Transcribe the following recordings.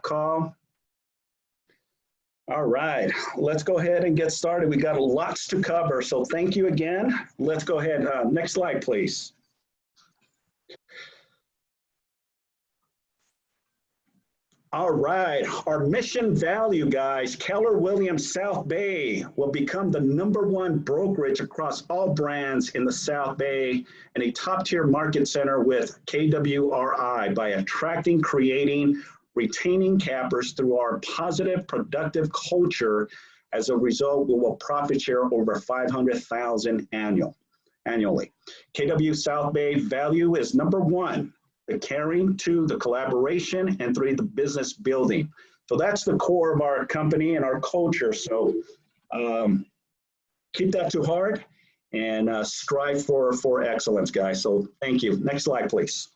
call. All right, let's go ahead and get started. We got lots to cover, so thank you again. Let's go ahead. Next slide, please. All right, our mission value, guys. Keller Williams South Bay will become the #1 brokerage across all brands in the South Bay and a top-tier market center with KWRI by attracting, creating, retaining cappers through our positive, productive culture. As a result, we will profit share over $500,000 annually. KW South Bay value is #1. The caring, 2, the collaboration, and 3, the business building. So that's the core of our company and our culture. So keep that to heart and strive for excellence, guys. So thank you. Next slide, please.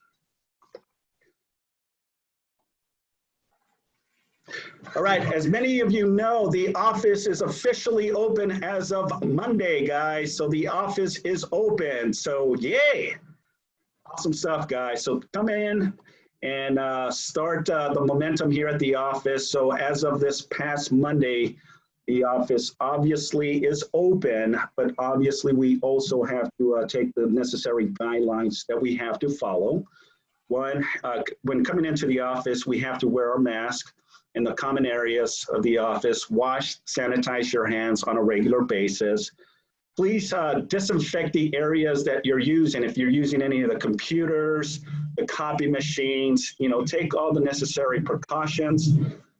All right, as many of you know, the office is officially open as of Monday, guys. So the office is open. So yay. Awesome stuff, guys. So come in and start the momentum here at the office. So as of this past Monday, the office obviously is open, but obviously we also have to take the necessary guidelines that we have to follow. One, when coming into the office, we have to wear our mask in the common areas of the office. Wash, sanitize your hands on a regular basis. Please disinfect the areas that you're using. If you're using any of the computers, the copy machines, take all the necessary precautions.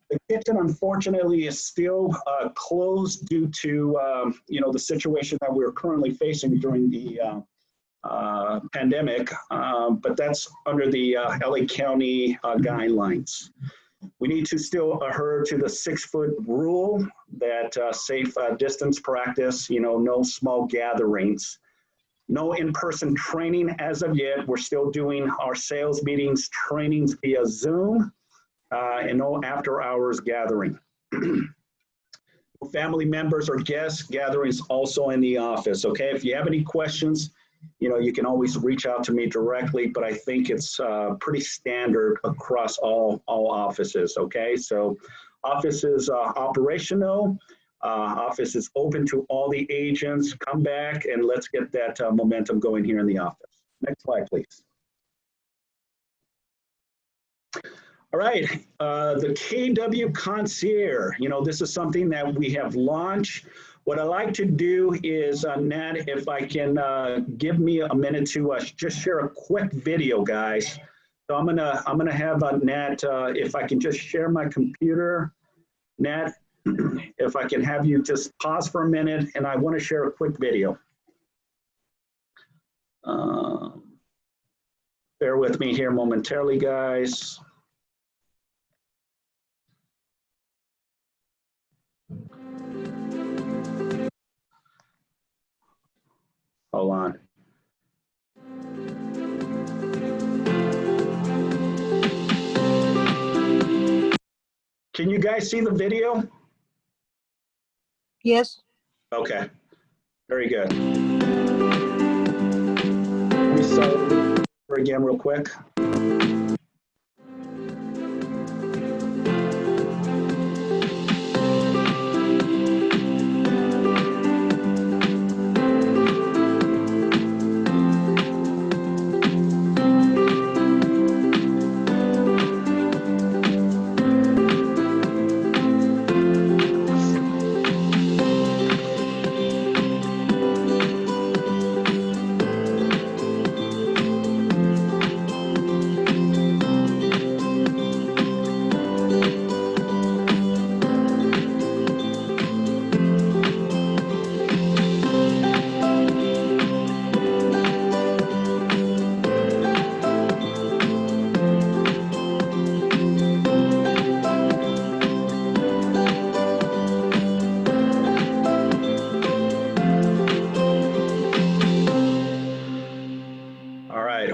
The kitchen, unfortunately, is still closed due to, the situation that we're currently facing during the pandemic, but that's under the LA County guidelines. We need to still adhere to the 6-foot rule, that safe distance practice, no small gatherings. No in-person training as of yet. We're still doing our sales meetings, trainings via Zoom, and no after-hours gathering. Family members or guests gatherings also in the office, okay? If you have any questions, you can always reach out to me directly, but I think it's pretty standard across all offices, okay? So office is operational. Office is open to all the agents. Come back and let's get that momentum going here in the office. Next slide, please. All right, the KW Concierge, this is something that we have launched. What I like to do is, Nat, if I can give me a minute to just share a quick video, guys. So I'm gonna have Nat, if I can just share my computer. Nat, if I can have you just pause for a minute, and I want to share a quick video. Bear with me here momentarily, guys. Hold on. Can you guys see the video? Yes. Okay, very good. Let me start over again real quick.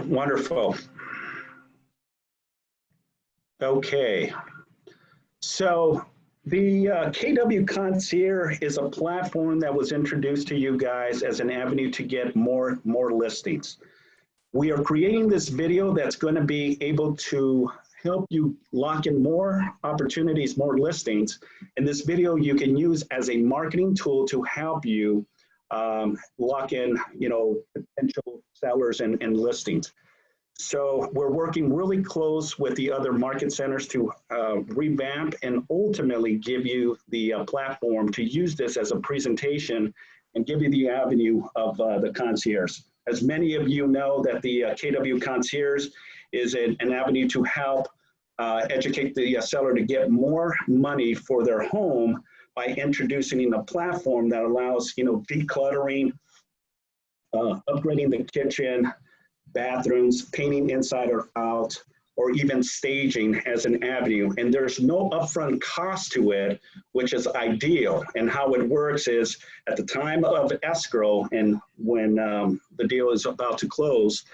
Wonderful. Okay, so the KW Concierge is a platform that was introduced to you guys as an avenue to get more listings. We are creating this video that's going to be able to help you lock in more opportunities, more listings. And this video you can use as a marketing tool to help you lock in, potential sellers and listings. So we're working really close with the other market centers to revamp and ultimately give you the platform to use this as a presentation and give you the avenue of the concierge. As many of you know, that the KW Concierge is an avenue to help educate the seller to get more money for their home by introducing a platform that allows, decluttering, upgrading the kitchen, bathrooms, painting inside or out, or even staging as an avenue. And there's no upfront cost to it, which is ideal. And how it works is at the time of escrow and when the deal is about to close,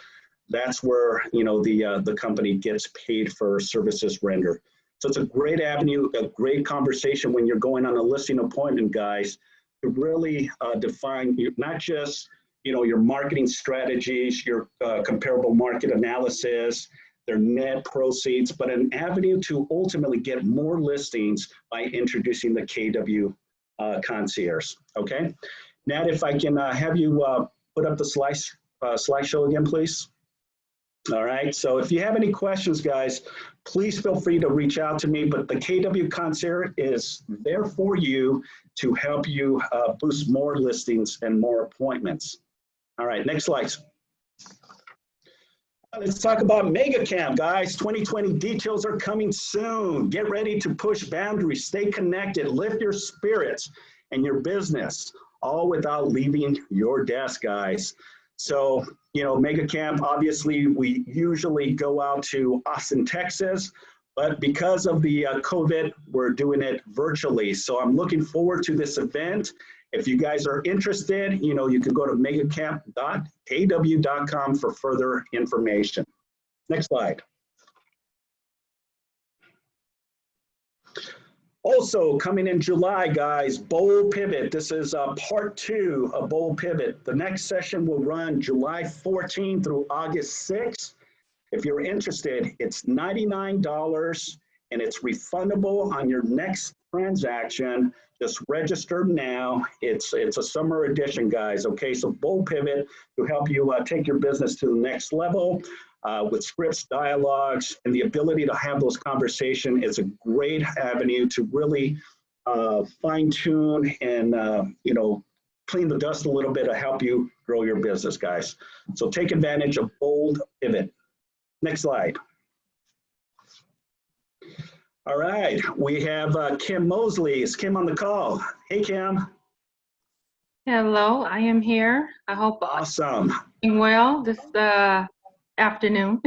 that's where the company gets paid for services rendered. So it's a great avenue, a great conversation when you're going on a listing appointment, guys, to really define not just your marketing strategies, your comparable market analysis, their net proceeds, but an avenue to ultimately get more listings by introducing the KW Concierge. Okay, Nat, if I can have you put up the slideshow again, please. All right, so if you have any questions, guys, please feel free to reach out to me, but the KW Concierge is there for you to help you boost more listings and more appointments. All right, next slide. Let's talk about Mega Camp, guys. 2020 details are coming soon. Get ready to push boundaries, stay connected, lift your spirits and your business, all without leaving your desk, guys. So, Mega Camp, obviously, we usually go out to Austin, Texas, but because of the COVID, we're doing it virtually. So I'm looking forward to this event. If you guys are interested, you can go to megacamp.kw.com for further information. Next slide. Also coming in July, guys, Bold Pivot. This is part 2 of Bold Pivot. The next session will run July 14 through August 6. If you're interested, it's $99 and it's refundable on your next transaction. Just register now. It's a summer edition, guys. Okay, so Bold Pivot to help you take your business to the next level with scripts, dialogues, and the ability to have those conversations. It's a great avenue to really fine tune and clean the dust a little bit to help you grow your business, guys. So take advantage of Bold Pivot. Next slide. All right, we have Kim Mosley. Is Kim on the call? Hey, Kim. Hello, I am here. I hope awesome. Doing well this afternoon.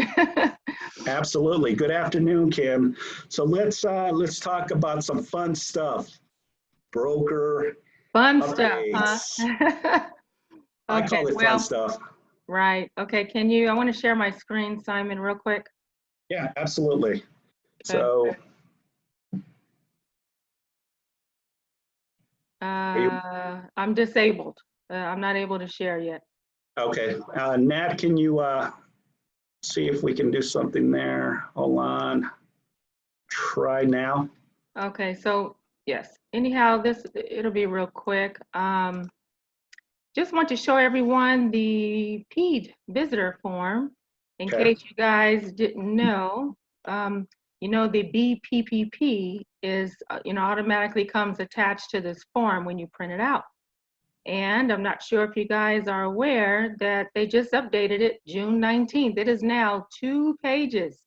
Absolutely. Good afternoon, Kim. So let's talk about some fun stuff. Broker. Fun updates. Stuff, huh? I call it fun stuff. Right. Okay. I want to share my screen, Simon, real quick. Yeah, absolutely. Okay. So. I'm disabled. I'm not able to share yet. Okay. Nat, can you see if we can do something there? Hold on. Try now. Okay. So yes. Anyhow, it'll be real quick. Just want to show everyone the PED visitor form in case you guys didn't know. The BPPP is, automatically comes attached to this form when you print it out. And I'm not sure if you guys are aware that they just updated it June 19th. It is now 2 pages.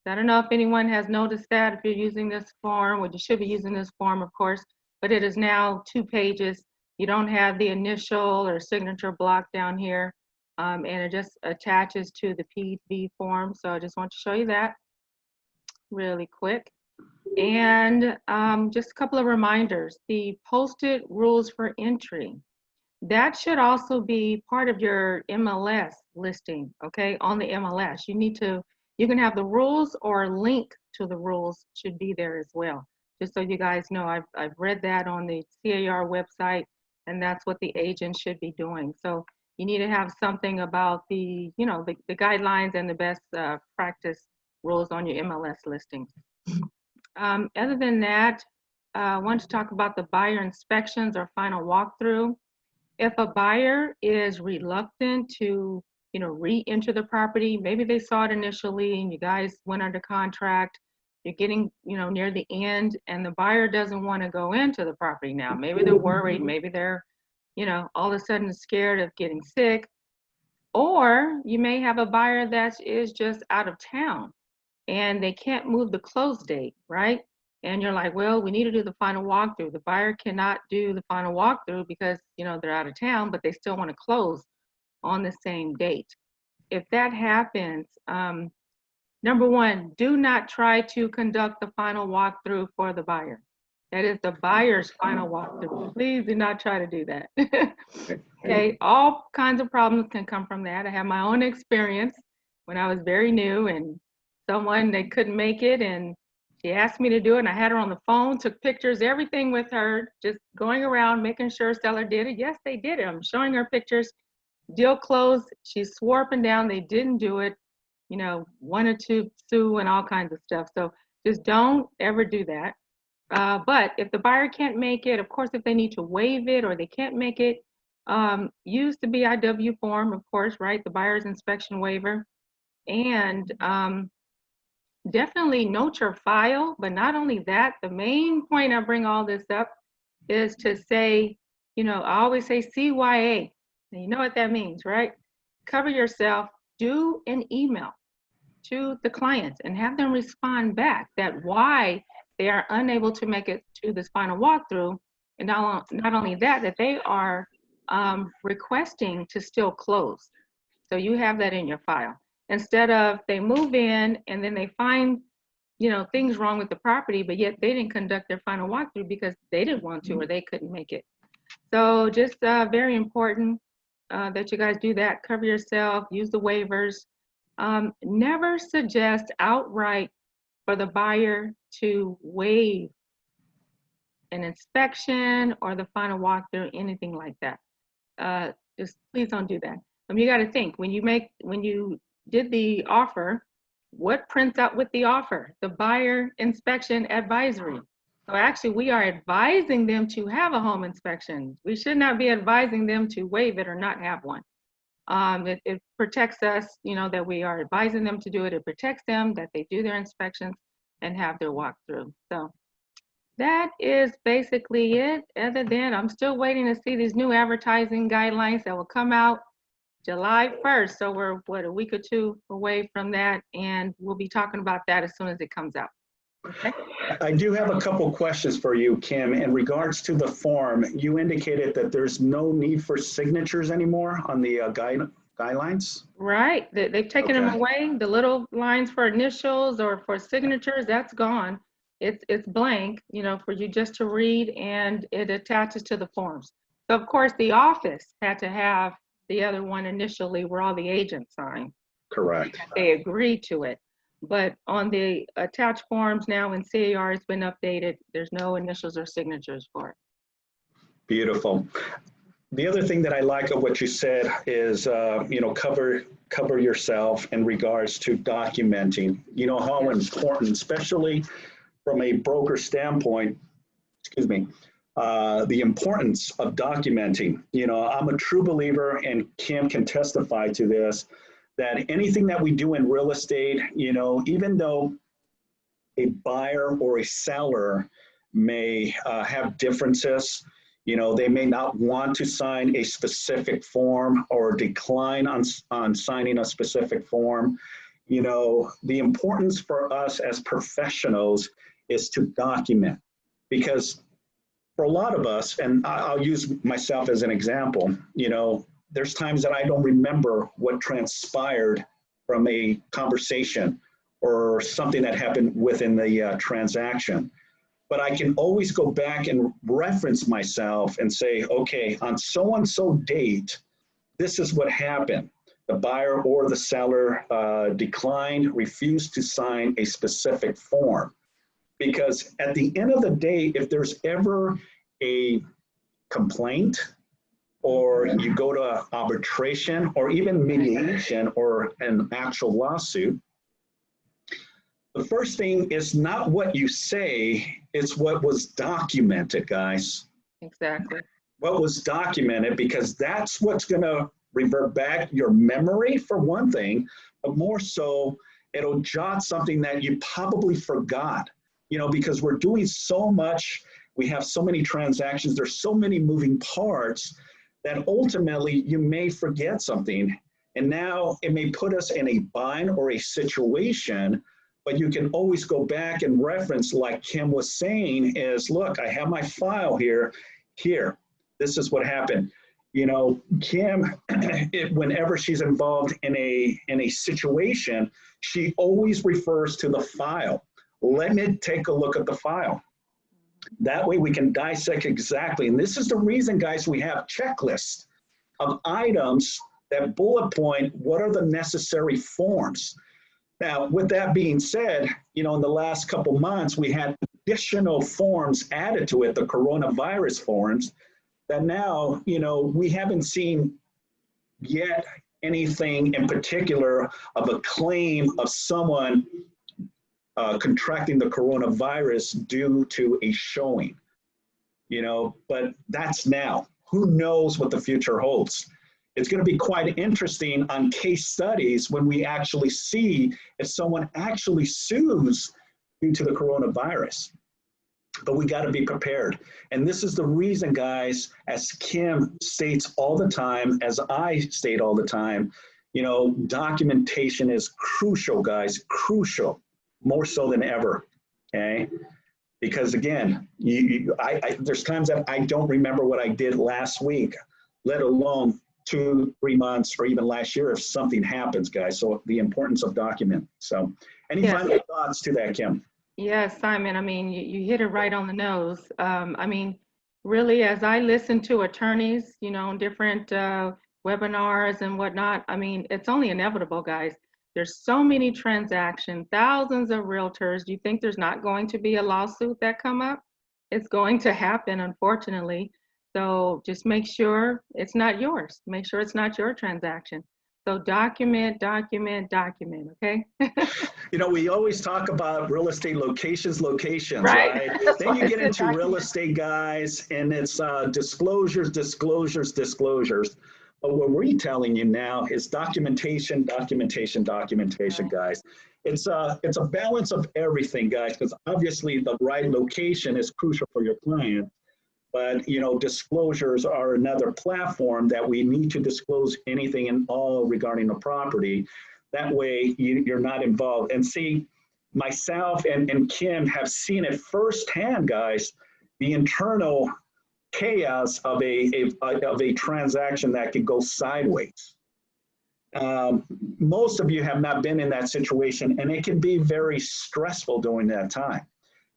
I don't know if anyone has noticed that if you're using this form, or you should be using this form, of course, but it is now 2 pages. You don't have the initial or signature block down here, and it just attaches to the PED form. So I just want to show you that really quick. And just a couple of reminders. The posted rules for entry, that should also be part of your MLS listing, okay, on the MLS. You can have the rules or a link to the rules should be there as well. Just so you guys know, I've read that on the CAR website, and that's what the agent should be doing. So you need to have something about the guidelines and the best practice rules on your MLS listings. Other than that, I want to talk about the buyer inspections or final walkthrough. If a buyer is reluctant to, re-enter the property, maybe they saw it initially and you guys went under contract, you're getting, near the end and the buyer doesn't want to go into the property now. Maybe they're worried, maybe they're, all of a sudden scared of getting sick. Or you may have a buyer that is just out of town and they can't move the close date, right? And you're like, well, we need to do the final walkthrough. The buyer cannot do the final walkthrough because, they're out of town, but they still want to close on the same date. If that happens, number one, do not try to conduct the final walkthrough for the buyer. That is the buyer's final walkthrough. Please do not try to do that. Okay, all kinds of problems can come from that. I have my own experience when I was very new and they couldn't make it and she asked me to do it and I had her on the phone, took pictures, everything with her, just going around making sure seller did it. Yes, they did it. I'm showing her pictures. Deal closed. She swore up and down they didn't do it, wanted to sue and all kinds of stuff. So just don't ever do that. But if the buyer can't make it, of course, if they need to waive it or they can't make it, use the BIW form, of course, right? The buyer's inspection waiver. And definitely note your file. But not only that, the main point I bring all this up is to say, I always say CYA. And you know what that means, right? Cover yourself, do an email to the clients and have them respond back that why they are unable to make it to this final walkthrough. And not only that, that they are requesting to still close. So you have that in your file. Instead of they move in and then they find, things wrong with the property, but yet they didn't conduct their final walkthrough because they didn't want to or they couldn't make it. So just very important that you guys do that. Cover yourself, use the waivers. Never suggest outright for the buyer to waive an inspection or the final walkthrough, anything like that. Just please don't do that. You got to think when you did the offer, what prints out with the offer? The buyer inspection advisory. So actually we are advising them to have a home inspection. We should not be advising them to waive it or not have one. It protects us, that we are advising them to do it. It protects them that they do their inspections and have their walkthrough. So that is basically it. Other than I'm still waiting to see these new advertising guidelines that will come out July 1st. So we're a week or two away from that, and we'll be talking about that as soon as it comes out. Okay. I do have a couple questions for you, Kim. In regards to the form, you indicated that there's no need for signatures anymore on the guidelines? Right. They've taken them away. The little lines for initials or for signatures, that's gone. It's blank, for you just to read, and it attaches to the forms. So of course the office had to have the other one initially where all the agents sign. Correct. They agreed to it. But on the attached forms now in CAR, it's been updated. There's no initials or signatures for it. Beautiful. The other thing that I like of what you said is, cover yourself in regards to documenting, how important, especially from a broker standpoint, the importance of documenting. I'm a true believer, and Kim can testify to this, that anything that we do in real estate, even though a buyer or a seller may have differences, they may not want to sign a specific form or decline on signing a specific form. The importance for us as professionals is to document, because for a lot of us, and I'll use myself as an example, there's times that I don't remember what transpired from a conversation or something that happened within the transaction. But I can always go back and reference myself and say, okay, on so-and-so date, this is what happened. The buyer or the seller declined, refused to sign a specific form. Because at the end of the day, if there's ever a complaint, or you go to arbitration or even mediation or an actual lawsuit, The first thing is not what you say, it's what was documented, guys. Exactly. What was documented, because that's what's going to revert back your memory for one thing, but more so, it'll jot something that you probably forgot, you know, because we're doing so much, we have so many transactions, there's so many moving parts that ultimately you may forget something. And now it may put us in a bind or a situation, but you can always go back and reference, like Kim was saying, is look, I have my file here. This is what happened. You know, Kim, whenever she's involved in a situation, she always refers to the file. Let me take a look at the file. That way we can dissect exactly. And this is the reason, guys, we have checklists of items that bullet point what are the necessary forms. Now, with that being said, you know, in the last couple months, we had additional forms added to it, the coronavirus forms, that now, you know, we haven't seen yet anything in particular of a claim of someone contracting the coronavirus due to a showing, you know, but that's now. Who knows what the future holds? It's going to be quite interesting on case studies when we actually see if someone actually sues due to the coronavirus. But we got to be prepared. And this is the reason, guys, as Kim states all the time, as I state all the time, you know, documentation is crucial, guys, crucial, more so than ever, okay? Because again, there's times that I don't remember what I did last week, let alone 2, 3 months, or even last year if something happens, guys. So the importance of document. So any final thoughts to that, Kim? Yes, Simon, I mean, you hit it right on the nose. I mean, really, as I listen to attorneys, you know, different webinars and whatnot, I mean, it's only inevitable, guys. There's so many transactions, thousands of realtors. Do you think there's not going to be a lawsuit that come up? It's going to happen, unfortunately. So just make sure it's not yours. Make sure it's not your transaction. So document, okay? You know, we always talk about real estate locations, Right. right? Then you get into real estate, guys, and it's disclosures. But what we're telling you now is documentation, guys. It's a balance of everything, guys, because obviously the right location is crucial for your client. But, you know, disclosures are another platform that we need to disclose anything and all regarding the property. That way you're not involved. And see, myself and Kim have seen it firsthand, guys, the internal chaos of a transaction that could go sideways. Most of you have not been in that situation, and it can be very stressful during that time.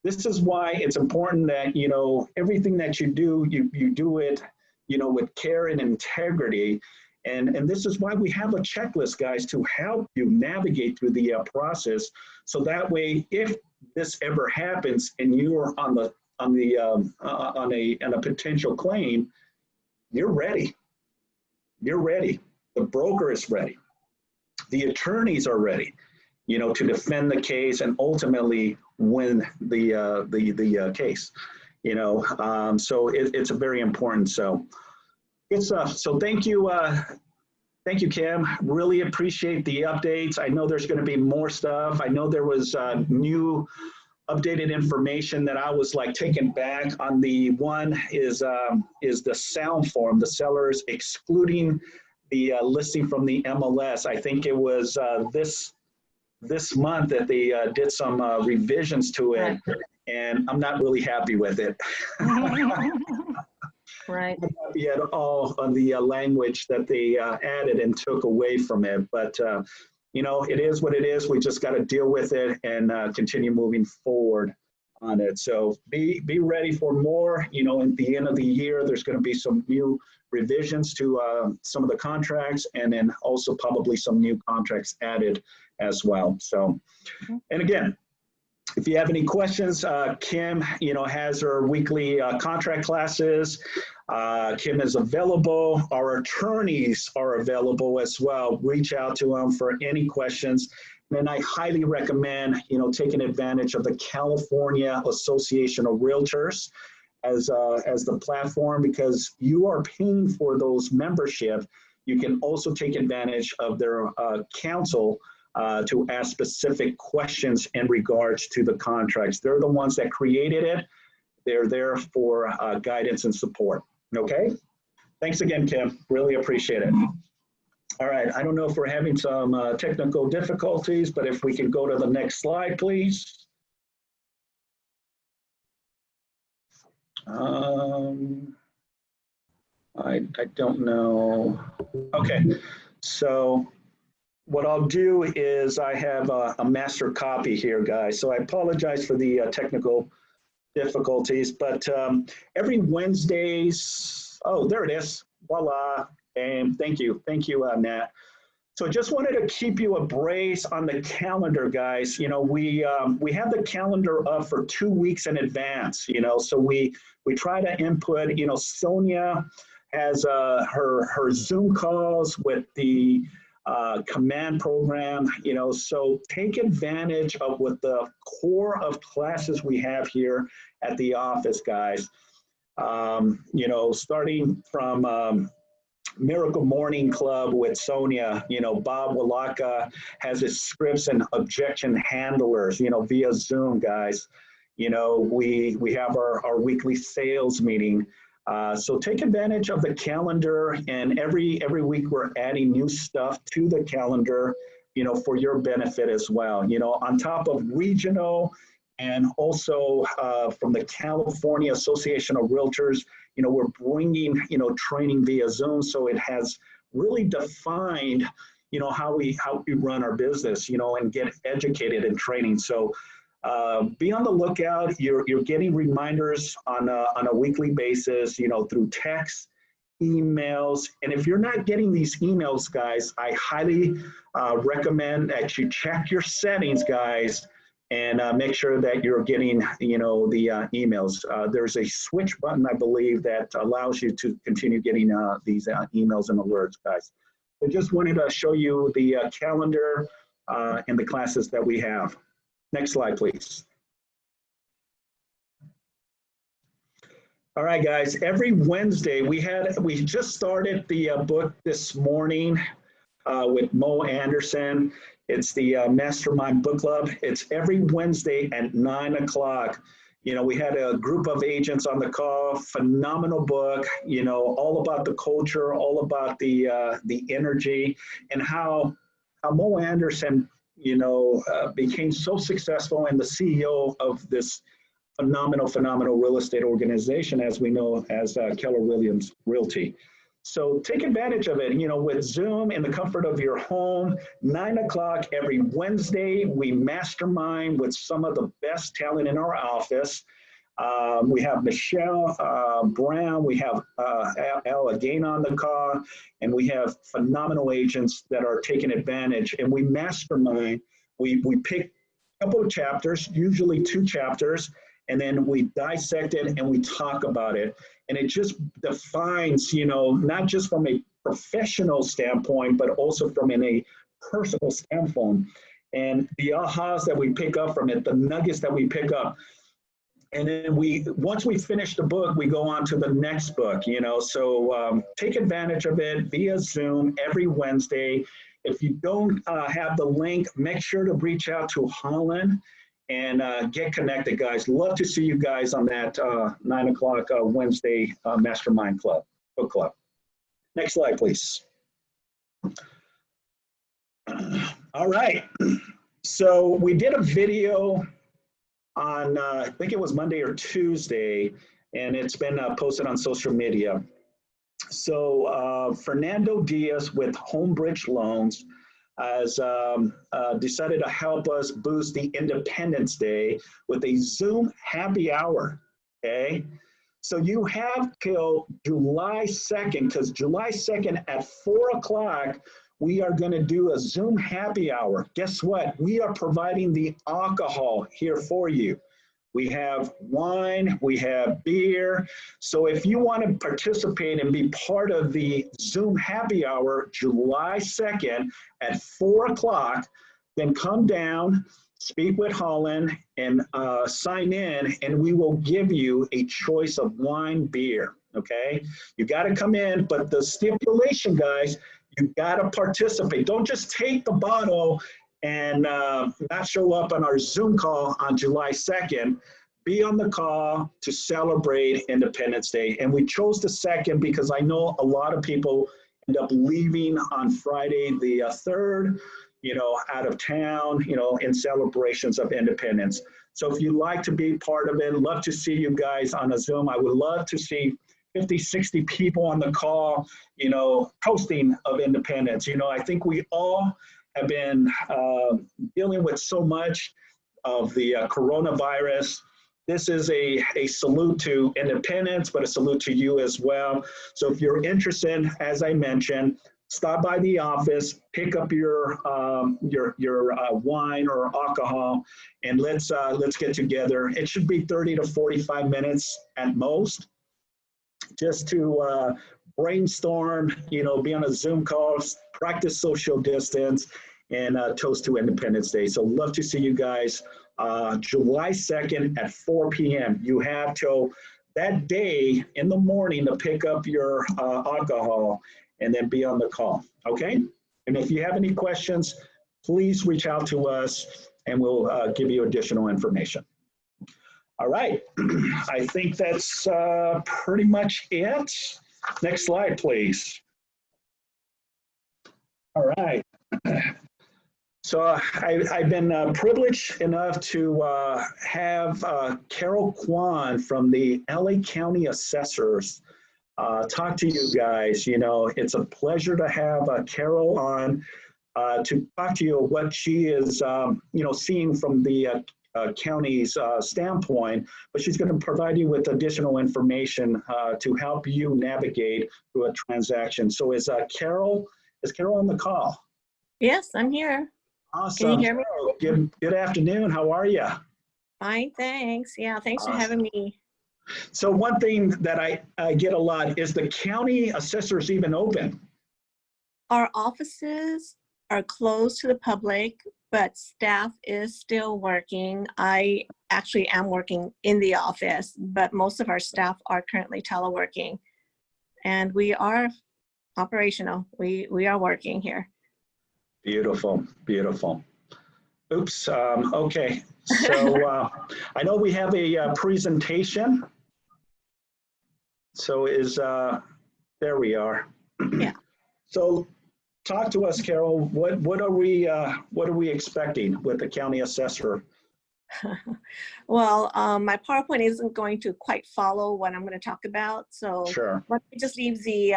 This is why it's important that, you know, everything that you do, you do it, you know, with care and integrity. And this is why we have a checklist, guys, to help you navigate through the process. So that way, if this ever happens and you're on a potential claim, you're ready. You're ready. The broker is ready. The attorneys are ready, you know, to defend the case and ultimately win the case, you know. So it's a very important. So it's so thank you, Kim. Really appreciate the updates. I know there's going to be more stuff. I know there was new updated information that I was like taken back on. The one is the sound form, the sellers excluding the listing from the MLS. I think it was this month that they did some revisions to it, and I'm not really happy with it. Right. I'm not happy at all on the language that they added and took away from it, but you know, it is what it is. We just got to deal with it and continue moving forward on it. So be ready for more. You know, at the end of the year, there's going to be some new revisions to some of the contracts, and then also probably some new contracts added as well. So, and again, if you have any questions, Kim, you know, has her weekly contract classes. Kim is available. Our attorneys are available as well. Reach out to them for any questions. And I highly recommend, taking advantage of the California Association of Realtors as the platform, because you are paying for those membership. You can also take advantage of their counsel to ask specific questions in regards to the contracts. They're the ones that created it. They're there for guidance and support. Okay? Thanks again, Kim. Really appreciate it. All right, I don't know if we're having some technical difficulties, but if we can go to the next slide, please. I don't know. Okay, so what I'll do is I have a master copy here, guys. So I apologize for the technical difficulties, but every Wednesdays, oh, there it is, voila, and thank you, Nat. So just wanted to keep you abreast on the calendar, guys. We have the calendar up for 2 weeks in advance, so we try to input, Sonia has her Zoom calls with the command program, so take advantage of what the core of classes we have here at the office, guys. Starting from Miracle Morning Club with Sonia, Bob Walaka has his scripts and objection handlers, via Zoom, guys. We have our weekly sales meeting. So take advantage of the calendar, and every week we're adding new stuff to the calendar, for your benefit as well. On top of regional and also from the California Association of Realtors, we're bringing, training via Zoom. So it has really defined, how we run our business, and get educated in training. So be on the lookout. You're getting reminders on a weekly basis, through text, emails. And if you're not getting these emails, guys, I highly recommend that you check your settings, guys, and make sure that you're getting, the emails. There's a switch button, I believe, that allows you to continue getting these emails and alerts, guys. I just wanted to show you the calendar and the classes that we have. Next slide, please. All right, guys. Every Wednesday, we just started the book this morning with Mo Anderson. It's the Mastermind Book Club. It's every Wednesday at 9 o'clock. We had a group of agents on the call. Phenomenal book. All about the culture, all about the energy, and how Mo Anderson, became so successful and the CEO of this phenomenal real estate organization, as we know as Keller Williams Realty. So take advantage of it, with Zoom in the comfort of your home. 9 o'clock every Wednesday, we mastermind with some of the best talent in our office. We have Michelle Brown, we have Al again on the call, and we have phenomenal agents that are taking advantage. And we mastermind, we pick a couple of chapters, usually 2 chapters, and then we dissect it and we talk about it. And it just defines, not just from a professional standpoint, but also from a personal standpoint. And the ahas that we pick up from it, the nuggets that we pick up. And then once we finish the book, we go on to the next book, so take advantage of it via Zoom every Wednesday. If you don't have the link, make sure to reach out to Holland and get connected, guys. Love to see you guys on that 9 o'clock Wednesday Mastermind Club, book club. Next slide, please. All right. So we did a video on, I think it was Monday or Tuesday, and it's been posted on social media. So Fernando Diaz with Homebridge Loans has decided to help us boost the Independence Day with a Zoom happy hour, okay? So you have till July 2nd, because July 2nd at 4 o'clock, we are going to do a Zoom happy hour. Guess what? We are providing the alcohol here for you. We have wine, we have beer. So if you want to participate and be part of the Zoom happy hour, July 2nd at 4 o'clock, then come down, speak with Holland, and sign in, and we will give you a choice of wine, beer, okay? You gotta come in, but the stipulation, guys, you gotta participate. Don't just take the bottle and not show up on our Zoom call on July 2nd. Be on the call to celebrate Independence Day. And we chose the 2nd because I know a lot of people end up leaving on Friday the 3rd, out of town, in celebrations of independence. So if you'd like to be part of it, love to see you guys on a Zoom. I would love to see 50, 60 people on the call, posting of independence. I think we all have been dealing with so much of the coronavirus. This is a salute to independence, but a salute to you as well. So if you're interested, as I mentioned, stop by the office, pick up your wine or alcohol, and let's get together. It should be 30 to 45 minutes at most, just to brainstorm, be on a Zoom call, practice social distance, and toast to Independence Day. So love to see you guys July 2nd at 4 p.m. You have till that day in the morning to pick up your alcohol and then be on the call, okay? And if you have any questions, please reach out to us and we'll give you additional information. All right, I think that's pretty much it. Next slide, please. All right. So I've been privileged enough to have Carol Quan from the LA County Assessors talk to you guys. It's a pleasure to have Carol on to talk to you what she is, seeing from the county's standpoint, but she's going to provide you with additional information to help you navigate through a transaction. So is Carol on the call? Yes, I'm here. Awesome. Can you hear me? Good afternoon. How are you? Fine, thanks. Yeah, thanks Awesome. for having me. So one thing that I get a lot is the county assessors even open? Our offices are closed to the public, but staff is still working. I actually am working in the office, but most of our staff are currently teleworking. And we are operational. We are working here. Beautiful, beautiful. Oops, okay. So I know we have a presentation. So there we are. Yeah. So talk to us, Carol. What are we expecting with the county assessor? Well, my PowerPoint isn't going to quite follow what I'm going to talk about. So sure. Let me just leave the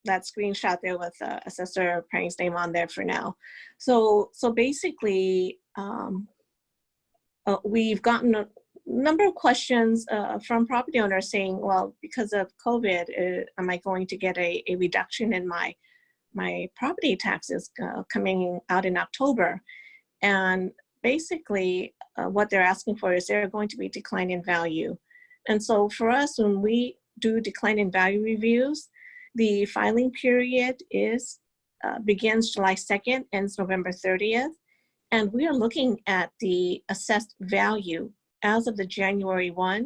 that screenshot there with Assessor Perry's name on there for now. So basically, we've gotten a number of questions from property owners saying, well, because of COVID, am I going to get a reduction in my property taxes coming out in October? And basically, what they're asking for is there going to be decline in value. And so for us, when we do decline in value reviews, the filing period begins July 2nd, ends November 30th. And we are looking at the assessed value as of the January 1,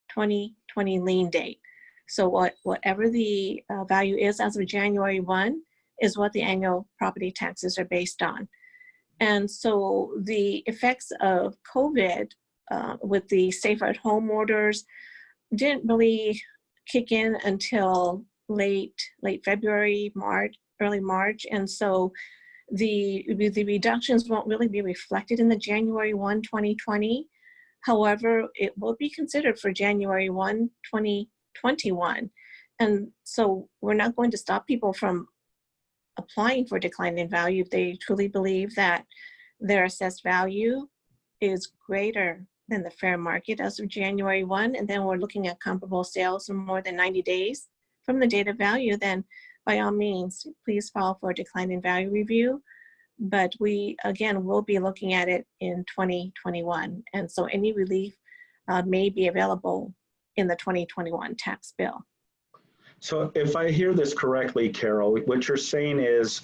2020 lien date. So whatever the value is as of January 1 is what the annual property taxes are based on. And so the effects of COVID with the safer at home orders didn't really kick in until late February, early March. And so the reductions won't really be reflected in the January 1, 2020. However, it will be considered for January 1, 2021. And so we're not going to stop people from applying for decline in value if they truly believe that their assessed value is greater than the fair market as of January 1. And then we're looking at comparable sales in more than 90 days from the date of value, then by all means, please file for a decline in value review. But we, again, will be looking at it in 2021. And so any relief may be available in the 2021 tax bill. So if I hear this correctly, Carol, what you're saying is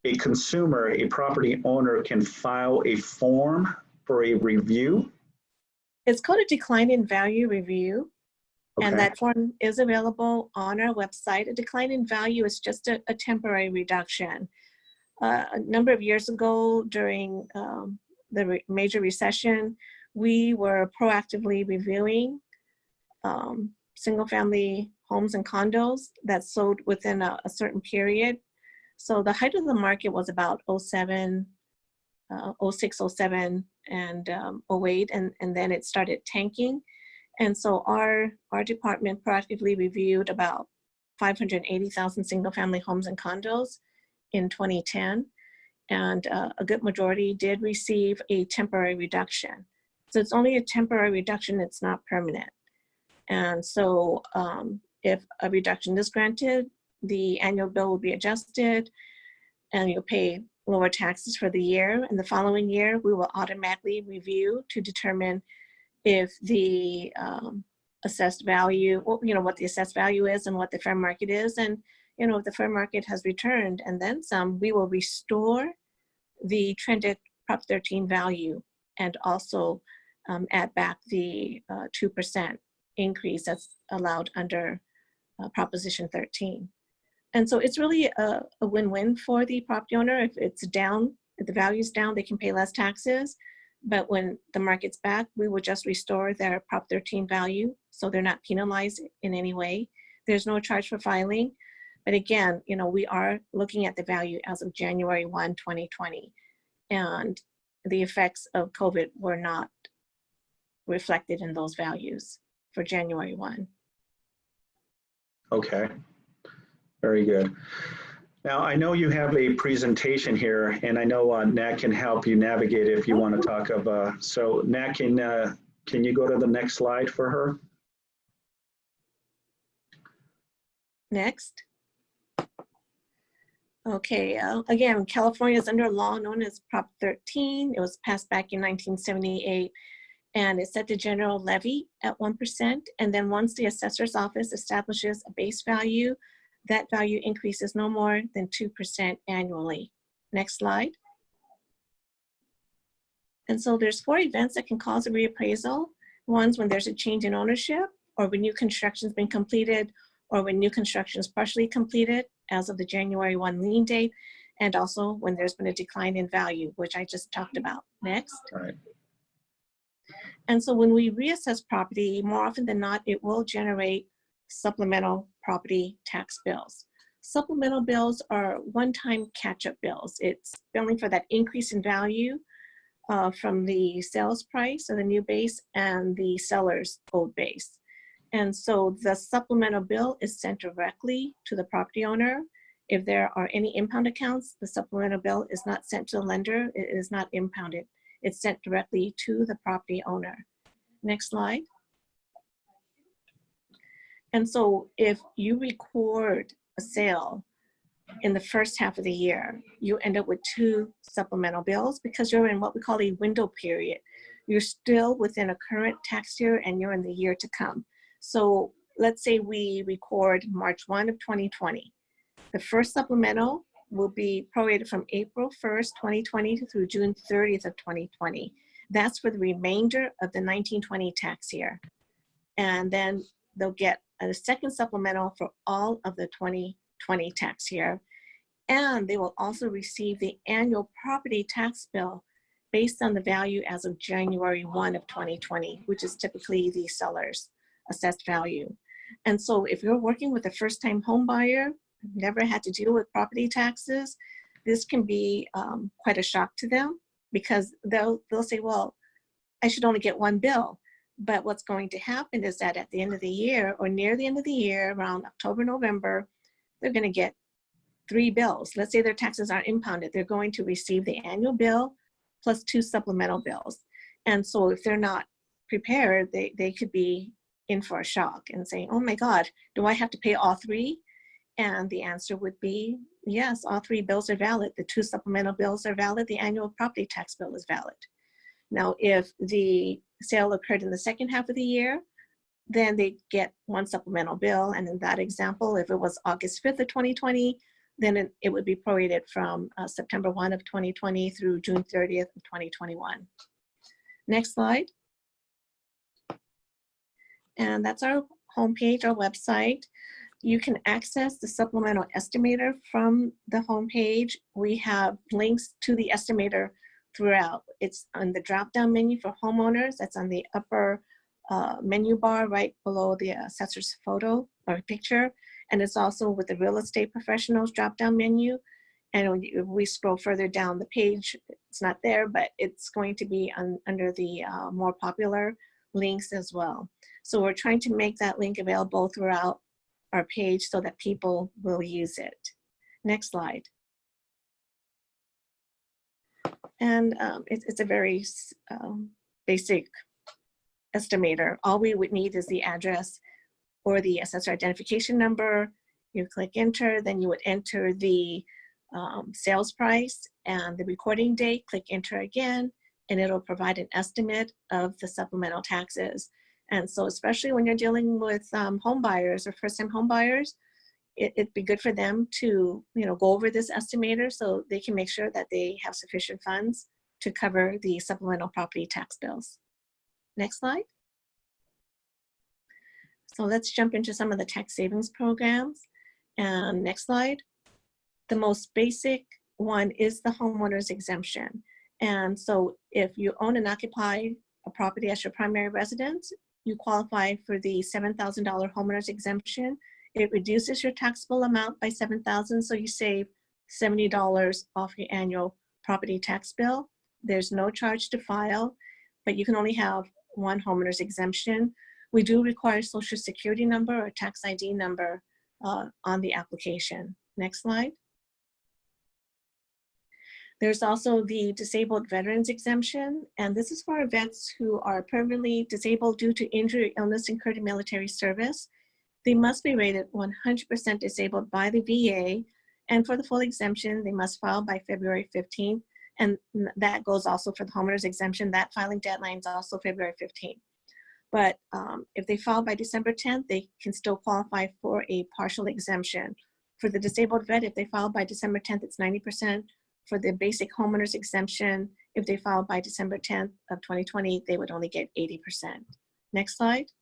a consumer, a property owner can file a form for a review? It's called a decline in value review. And Okay, that form is available on our website. A decline in value is just a temporary reduction. A number of years ago, during the major recession, we were proactively reviewing single-family homes and condos that sold within a certain period. So the height of the market was about 07, 06, 07, and 08, and then it started tanking. And so our department proactively reviewed about 580,000 single-family homes and condos in 2010, and a good majority did receive a temporary reduction. So it's only a temporary reduction, it's not permanent. And so if a reduction is granted, the annual bill will be adjusted and you'll pay lower taxes for the year. And the following year, we will automatically review to determine if the assessed value, what the assessed value is and what the fair market is. And, if the fair market has returned and then some, we will restore the trended Prop 13 value and also add back the 2% increase that's allowed under Proposition 13. And so it's really a win-win for the property owner. If it's down, if the value's down, they can pay less taxes. But when the market's back, we will just restore their Prop 13 value, so they're not penalized in any way. There's no charge for filing. But again, we are looking at the value as of January 1, 2020. And the effects of COVID were not reflected in those values for January 1. okay, very good. Now, I know you have a presentation here, and I know Nat can help you navigate if you want to talk of, so Nat, can you go to the next slide for her? Next. Okay, again, California is under a law known as Prop 13. It was passed back in 1978, and it set the general levy at 1%. And then once the assessor's office establishes a base value, that value increases no more than 2% annually. Next slide. And so there's 4 events that can cause a reappraisal. One's when there's a change in ownership, or when new construction's been completed, or when new construction is partially completed as of the January 1 lien date, and also when there's been a decline in value, which I just talked about. Next. All right. And so when we reassess property, more often than not, it will generate supplemental property tax bills. Supplemental bills are one-time catch-up bills. It's billing for that increase in value from the sales price of the new base and the seller's old base. And so the supplemental bill is sent directly to the property owner. If there are any impound accounts, the supplemental bill is not sent to the lender. It is not impounded. It's sent directly to the property owner. Next slide. And so if you record a sale in the first half of the year, you end up with 2 supplemental bills because you're in what we call a window period. You're still within a current tax year and you're in the year to come. So let's say we record March 1 of 2020. The first supplemental will be prorated from April 1st, 2020 through June 30th of 2020. That's for the remainder of the 1920 tax year. And then they'll get a second supplemental for all of the 2020 tax year. And they will also receive the annual property tax bill based on the value as of January 1 of 2020, which is typically the seller's assessed value. And so if you're working with a first-time home buyer, never had to deal with property taxes, this can be quite a shock to them because they'll say, well, I should only get 1 bill. But what's going to happen is that at the end of the year or near the end of the year, around October, November, they're going to get 3 bills. Let's say their taxes aren't impounded. They're going to receive the annual bill plus 2 supplemental bills. And so if they're not prepared, they could be in for a shock and saying, oh my God, do I have to pay all 3? And the answer would be, yes, all 3 bills are valid. The 2 supplemental bills are valid. The annual property tax bill is valid. Now, if the sale occurred in the second half of the year, then they get 1 supplemental bill. And in that example, if it was August 5th of 2020, then it would be prorated from September 1 of 2020 through June 30th of 2021. Next slide. And that's our homepage, our website. You can access the supplemental estimator from the homepage. We have links to the estimator throughout. It's on the drop-down menu for homeowners. That's on the upper menu bar right below the assessor's photo or picture. And it's also with the real estate professionals drop-down menu. And when we scroll further down the page, it's not there, but it's going to be under the more popular links as well. So we're trying to make that link available throughout our page so that people will use it. Next slide. And it's a very basic estimator. All we would need is the address or the assessor identification number. You click enter, then you would enter the sales price and the recording date, click enter again, and it'll provide an estimate of the supplemental taxes. And so especially when you're dealing with home buyers or first-time home buyers, it'd be good for them to go over this estimator so they can make sure that they have sufficient funds to cover the supplemental property tax bills. Next slide. So let's jump into some of the tax savings programs. And next slide. The most basic one is the homeowner's exemption. And so if you own and occupy a property as your primary residence, you qualify for the $7,000 homeowner's exemption. It reduces your taxable amount by $7,000, so you save $70 off your annual property tax bill. There's no charge to file, but you can only have one homeowner's exemption. We do require Social Security number or tax ID number on the application. Next slide. There's also the disabled veterans exemption, and this is for vets who are permanently disabled due to injury or illness incurred in military service. They must be rated 100% disabled by the VA, and for the full exemption, they must file by February 15th, and that goes also for the homeowner's exemption. That filing deadline is also February 15th. But if they file by December 10th, they can still qualify for a partial exemption. For the disabled vet, if they file by December 10th, it's 90%. For the basic homeowner's exemption, if they file by December 10th of 2020, they would only get 80%. Next slide.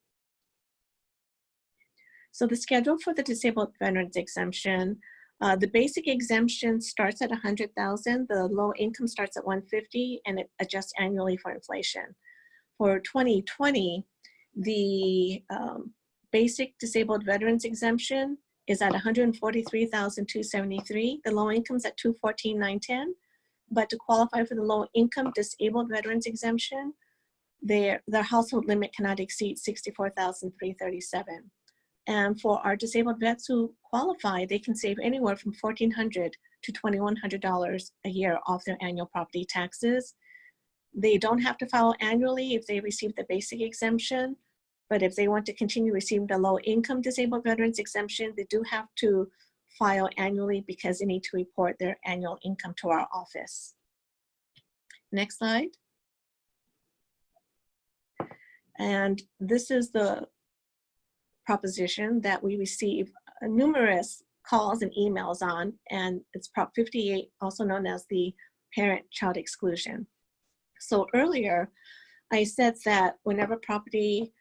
So the schedule for the disabled veterans exemption, the basic exemption starts at $100,000, the low income starts at $150,000, and it adjusts annually for inflation. For 2020, the basic disabled veterans exemption is at $143,273. The low income's at $214,910. But to qualify for the low income disabled veterans exemption, their household limit cannot exceed $64,337. And for our disabled vets who qualify, they can save anywhere from $1,400 to $2,100 a year off their annual property taxes. They don't have to file annually if they receive the basic exemption, but if they want to continue receiving the low income disabled veterans exemption, they do have to file annually because they need to report their annual income to our office. Next slide. And this is the proposition that we receive numerous calls and emails on, and it's Prop 58, also known as the parent-child exclusion. So earlier, I said that whenever property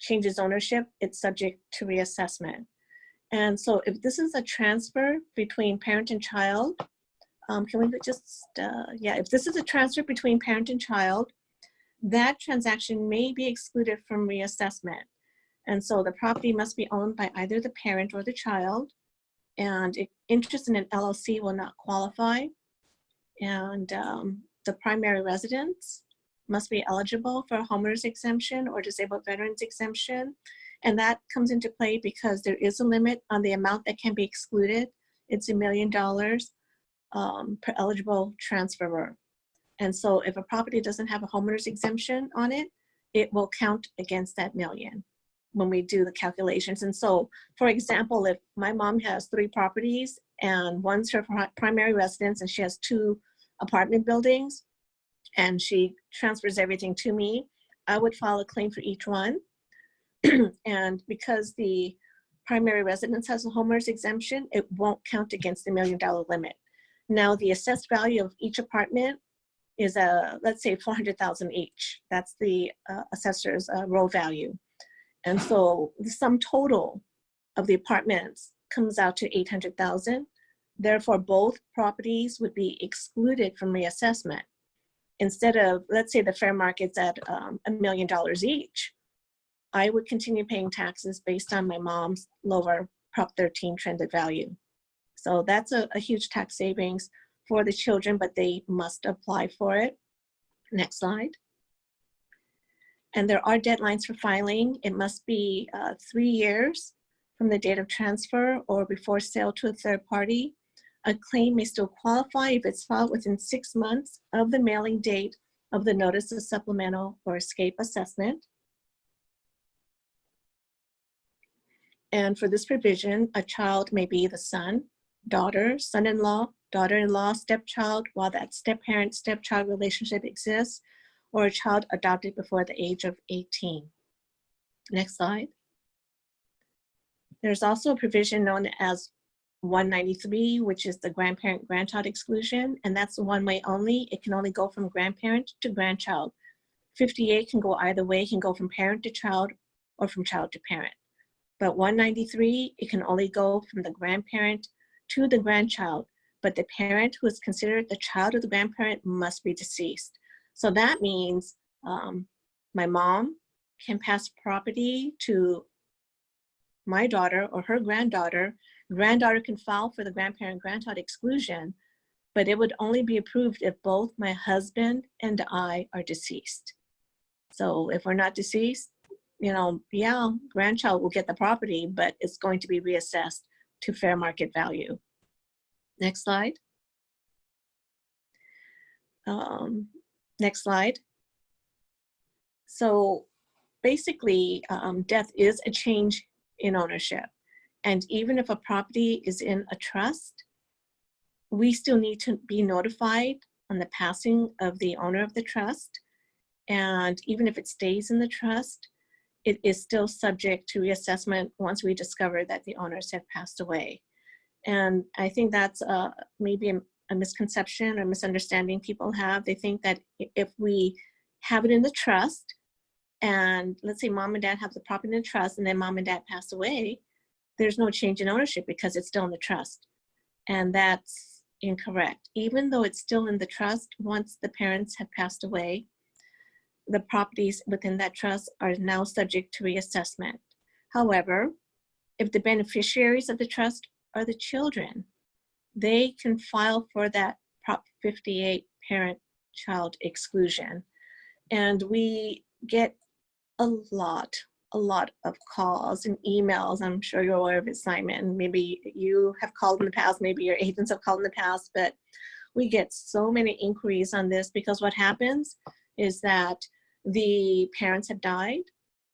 changes ownership, it's subject to reassessment. And so if this is a transfer between parent and child, can we just, if this is a transfer between parent and child, that transaction may be excluded from reassessment. And so the property must be owned by either the parent or the child, and interest in an LLC will not qualify. And the primary residence must be eligible for a homeowner's exemption or disabled veterans exemption. And that comes into play because there is a limit on the amount that can be excluded. It's $1 million per eligible transferor. And so if a property doesn't have a homeowner's exemption on it, it will count against that million when we do the calculations. And so, for example, if my mom has 3 properties and one's her primary residence and she has 2 apartment buildings, and she transfers everything to me, I would file a claim for each one. And because the primary residence has a homeowner's exemption, it won't count against the $1 million limit. Now, the assessed value of each apartment is let's say 400,000 each. That's the assessor's row value. And so the sum total of the apartments comes out to 800,000. Therefore, both properties would be excluded from reassessment. Instead of, let's say the fair market's at $1 million each, I would continue paying taxes based on my mom's lower Prop 13 trended value. So that's a huge tax savings for the children, but they must apply for it. Next slide. And there are deadlines for filing. It must be 3 years from the date of transfer or before sale to a third party. A claim may still qualify if it's filed within 6 months of the mailing date of the notice of supplemental or escape assessment. And for this provision, a child may be the son, daughter, son-in-law, daughter-in-law, stepchild, while that step-parent, stepchild relationship exists, or a child adopted before the age of 18. Next slide. There's also a provision known as 193, which is the grandparent-grandchild exclusion, and that's one way only. It can only go from grandparent to grandchild. 58 can go either way. It can go from parent to child or from child to parent. But 193, it can only go from the grandparent to the grandchild, but the parent who is considered the child of the grandparent must be deceased. So that means my mom can pass property to my daughter or her granddaughter. Granddaughter can file for the grandparent-grandchild exclusion, but it would only be approved if both my husband and I are deceased. So if we're not deceased, you know, yeah, grandchild will get the property, but it's going to be reassessed to fair market value. Next slide. Next slide. So basically, death is a change in ownership. And even if a property is in a trust, we still need to be notified on the passing of the owner of the trust. And even if it stays in the trust, it is still subject to reassessment once we discover that the owners have passed away. And I think that's maybe a misconception or misunderstanding people have. They think that if we have it in the trust, and let's say mom and dad have the property in the trust, and then mom and dad pass away, there's no change in ownership because it's still in the trust. And that's incorrect. Even though it's still in the trust, once the parents have passed away, the properties within that trust are now subject to reassessment. However, if the beneficiaries of the trust are the children, they can file for that Prop 58 parent-child exclusion. And we get a lot of calls and emails. I'm sure you're aware of it, Simon. Maybe you have called in the past, maybe your agents have called in the past, but we get so many inquiries on this because what happens is that the parents have died,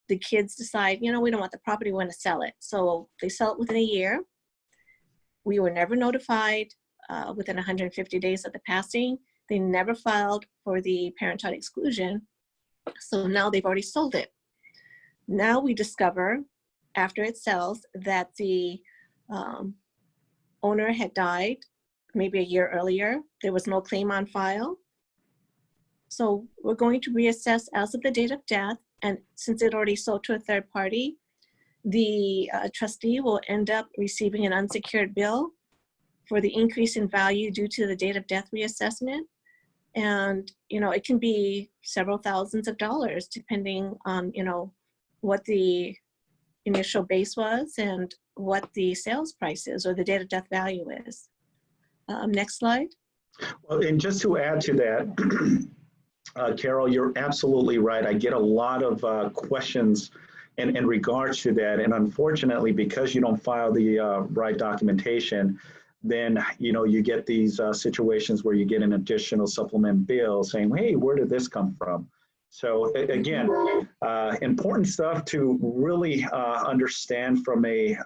the kids decide, you know, we don't want the property, we want to sell it. So they sell it within a year. We were never notified within 150 days of the passing. They never filed for the parent-child exclusion. So now they've already sold it. Now we discover after it sells that the owner had died maybe a year earlier. There was no claim on file. So we're going to reassess as of the date of death. And since it already sold to a third party, the trustee will end up receiving an unsecured bill for the increase in value due to the date of death reassessment. And, you know, it can be several thousands of dollars depending on, you know, what the initial base was and what the sales price is or the date of death value is. Next slide. Well, and just to add to that, Carol, you're absolutely right. I get a lot of questions in regards to that. And unfortunately, because you don't file the right documentation, then, you know, you get these situations where you get an additional supplement bill saying, hey, where did this come from? So again, important stuff to really understand from a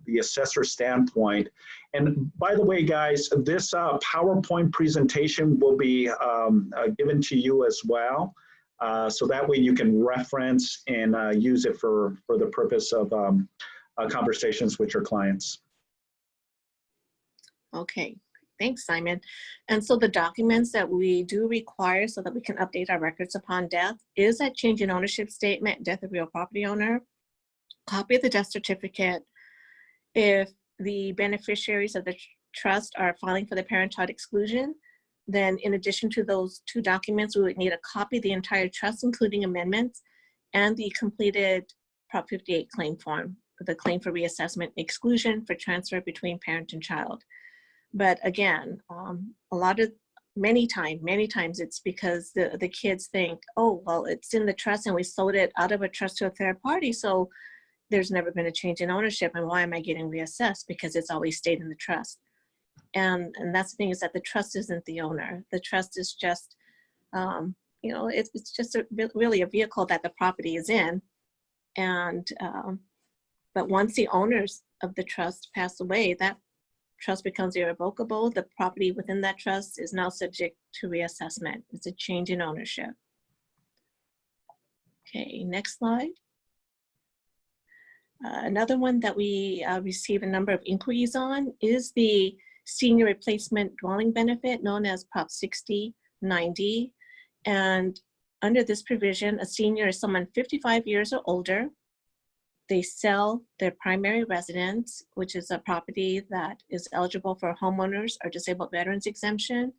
the assessor standpoint. And by the way, guys, this PowerPoint presentation will be given to you as well. So that way you can reference and use it for the purpose of conversations with your clients. Okay, thanks, Simon. And so the documents that we do require so that we can update our records upon death is a change in ownership statement, death of real property owner, copy of the death certificate. If the beneficiaries of the trust are filing for the parent-child exclusion, then in addition to those 2 documents, we would need a copy of the entire trust, including amendments, and the completed Prop 58 claim form, the claim for reassessment exclusion for transfer between parent and child. But again, many times it's because the kids think, oh, well, it's in the trust and we sold it out of a trust to a third party, so there's never been a change in ownership, and why am I getting reassessed? Because it's always stayed in the trust. And that's the thing, is that the trust isn't the owner. The trust is just, it's just really a vehicle that the property is in. And, but once the owners of the trust pass away, that trust becomes irrevocable. The property within that trust is now subject to reassessment. It's a change in ownership. Okay, next slide. Another one that we receive a number of inquiries on is the senior replacement dwelling benefit, known as Prop 6090. And under this provision, a senior is someone 55 years or older. They sell their primary residence, which is a property that is eligible for homeowners or disabled veterans exemption.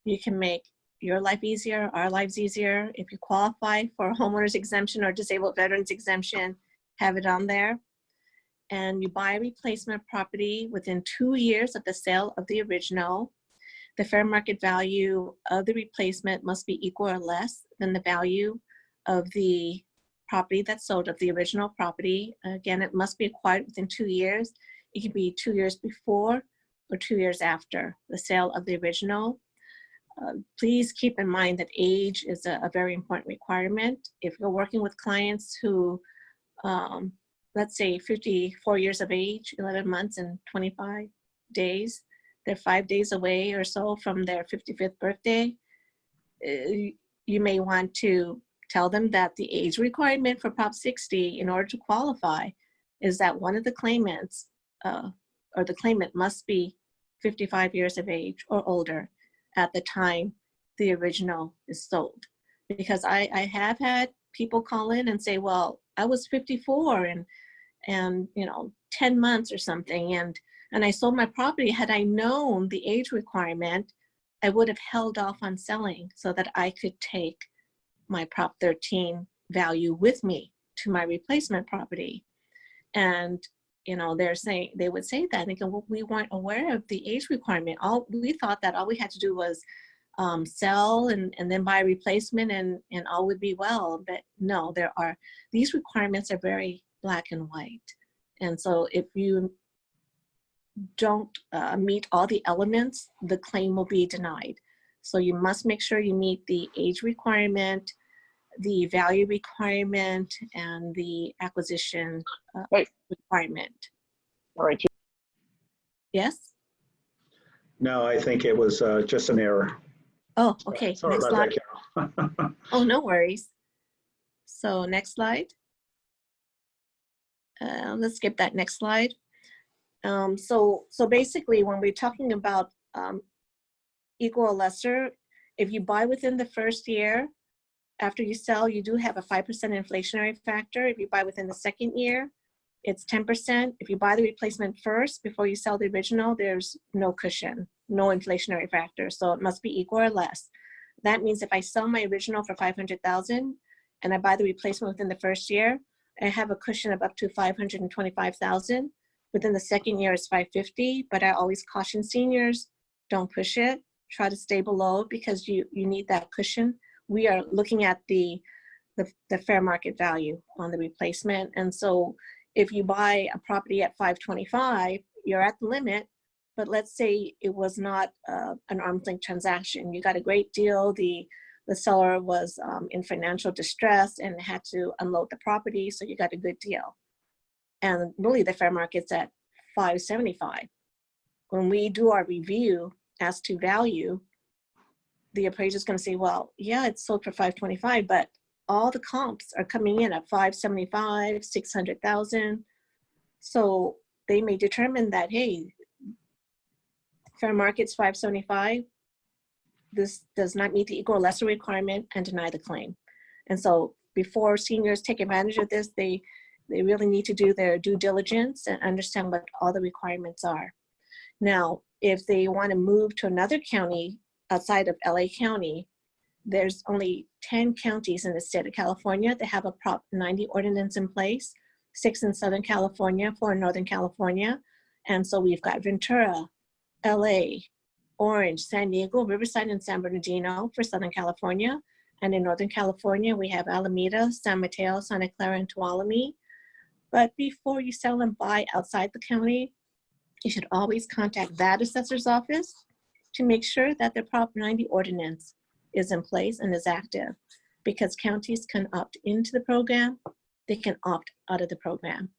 You can make your life easier, our lives easier. If you qualify for a homeowners exemption or disabled veterans exemption, have it on there. And you buy a replacement property within 2 years of the sale of the original. The fair market value of the replacement must be equal or less than the value of the property that's sold, of the original property. Again, it must be acquired within 2 years. It can be 2 years before or 2 years after the sale of the original. Please keep in mind that age is a very important requirement. If you're working with clients who, let's say 54 years of age, 11 months and 25 days, they're 5 days away or so from their 55th birthday, you may want to tell them that the age requirement for Prop 60 in order to qualify is that one of the claimants or the claimant must be 55 years of age or older at the time the original is sold. Because I have had people call in and say, well, I was 54 and 10 months or something, and I sold my property. Had I known the age requirement, I would have held off on selling so that I could take my Prop 13 value with me to my replacement property. And they would say that, thinking, well, we weren't aware of the age requirement. We thought that all we had to do was sell and then buy a replacement and all would be well. But no, these requirements are very black and white. And so if you don't meet all the elements, the claim will be denied. So you must make sure you meet the age requirement, the value requirement, and the acquisition requirement. All right. Yes? No, I think it was just an error. Oh, okay. Sorry Next about slide. that, Carol. Oh, no worries. So next slide. Let's skip that next slide. So basically, when we're talking about equal or lesser, if you buy within the first year, after you sell, you do have a 5% inflationary factor. If you buy within the second year, it's 10%. If you buy the replacement first before you sell the original, there's no cushion, no inflationary factor. So it must be equal or less. That means if I sell my original for $500,000 and I buy the replacement within the first year, I have a cushion of up to $525,000. Within the second year, it's $550,000. But I always caution seniors, don't push it. Try to stay below because you need that cushion. We are looking at the fair market value on the replacement. And so if you buy a property at $525,000, you're at the limit. But let's say it was not an arm's length transaction. You got a great deal. The seller was in financial distress and had to unload the property, so you got a good deal. And really the fair market's at $575,000. When we do our review as to value, the appraiser's going to say, well, yeah, it's sold for $525,000, but all the comps are coming in at $575,000, $600,000. So they may determine that, hey, fair market's 575. This does not meet the equal or lesser requirement, and deny the claim. And so before seniors take advantage of this, they really need to do their due diligence and understand what all the requirements are. Now, if they want to move to another county outside of LA County, there's only 10 counties in the state of California that have a Prop 90 ordinance in place, 6 in Southern California, 4 in Northern California. And so we've got Ventura, LA, Orange, San Diego, Riverside, and San Bernardino for Southern California. And in Northern California, we have Alameda, San Mateo, Santa Clara, and Tuolumne. But before you sell and buy outside the county, you should always contact that assessor's office to make sure that the Prop 90 ordinance is in place and is active, because counties can opt into the program, they can opt out of the program.